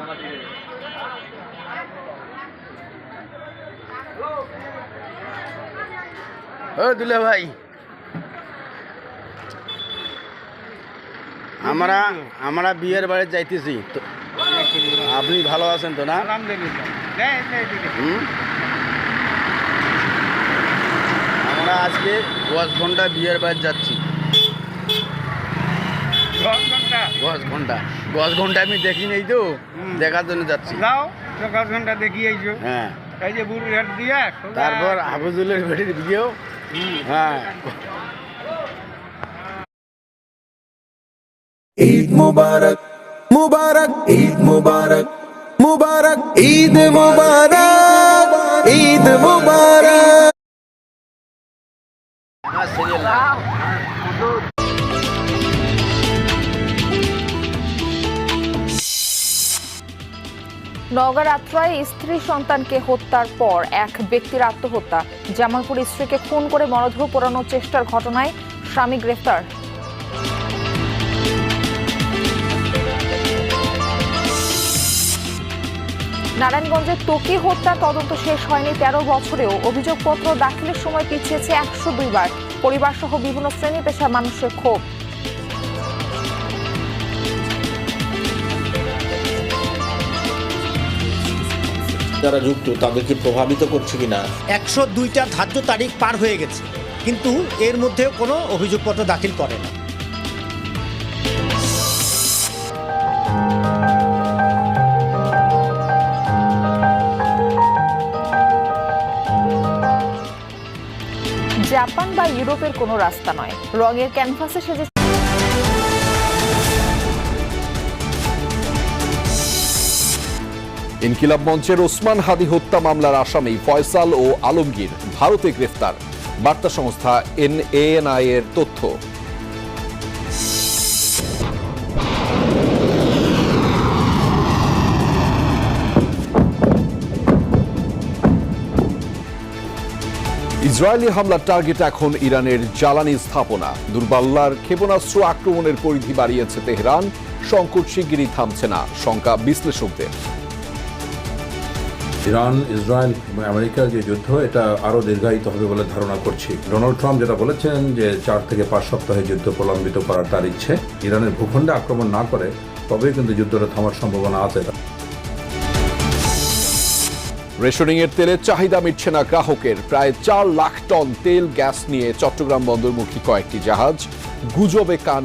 ও দুলা ভাই, আমরা বিয়ের বাড়ি যাইতেছি তো, আপনি ভালো আছেন তো না? আমরা আজকে 10 ঘন্টা বিয়ের বাড়ি যাচ্ছি। 10 ঘন্টা আমি দেখি নেই তো, দেখার জন্য যাচ্ছি। যাও 10 ঘন্টা দেখি আইছো। হ্যাঁ, এই যে বুড়িহাট দিয়া তারপর হাফিজুলের বেটির বিয়েও। হ্যাঁ, ঈদ মুবারক মুবারক ঈদ মুবারক মুবারক ঈদ মুবারক ঈদ মুবারক। নওগাঁ আত্রায় স্ত্রী সন্তানকে হত্যার পর এক ব্যক্তির আত্মহত্যা। জামালপুর স্ত্রীকে খুন করে মরদেহ পোড়ানোর চেষ্টার ঘটনায় স্বামী গ্রেফতার। নারায়ণগঞ্জে ত্বকী হত্যা তদন্ত শেষ হয়নি 13 বছরেও অভিযোগপত্র দাখিলের সময় পিছিয়েছে 102 বার। পরিবার সহ বিভিন্ন শ্রেণী পেশার মানুষের ক্ষোভ। যারা যুক্ত তাদেরকে প্রভাবিত করছে কিনা। 102টা ধার্য তারিখ পার হয়ে গেছে, কিন্তু এর মধ্যে কোনো অভিযোগপত্র দাখিল করে না। জাপান বা ইউরোপের কোনো রাস্তা নয়, রঙের ক্যানভাসে সেজে ইনকিলাব মঞ্চের ওসমান হাদি হত্যা মামলার আসামি ফয়সাল ও আলমগীর ভারতে গ্রেফতার। বার্তা সংস্থা এএনআই এর তথ্য। ইসরায়েলি হামলার টার্গেট এখন ইরানের জ্বালানি স্থাপনা। দূরপাল্লার ক্ষেপণাস্ত্র আক্রমণের পরিধি বাড়িয়েছে তেহরান। সংকট শিগগিরই থামছে না, শঙ্কা বিশ্লেষকদের। ইরান, ইসরায়েল এবং আমেরিকার যে যুদ্ধ, এটা আরও দীর্ঘায়িত হবে বলে ধারণা করছি। ডোনাল্ড ট্রাম্প যেটা বলেছেন যে 4 থেকে 5 সপ্তাহে যুদ্ধ প্রলম্বিত করার তার ইচ্ছে। ইরানের ভূখণ্ডে আক্রমণ না করে তবেই কিন্তু যুদ্ধটা থামার সম্ভাবনা আছে। রেশনিং এর তেলের চাহিদা মিটছে না গ্রাহকের। প্রায় 4 লাখ টন তেল গ্যাস নিয়ে চট্টগ্রাম বন্দরমুখী কয়েকটি জাহাজ। গুজবে কান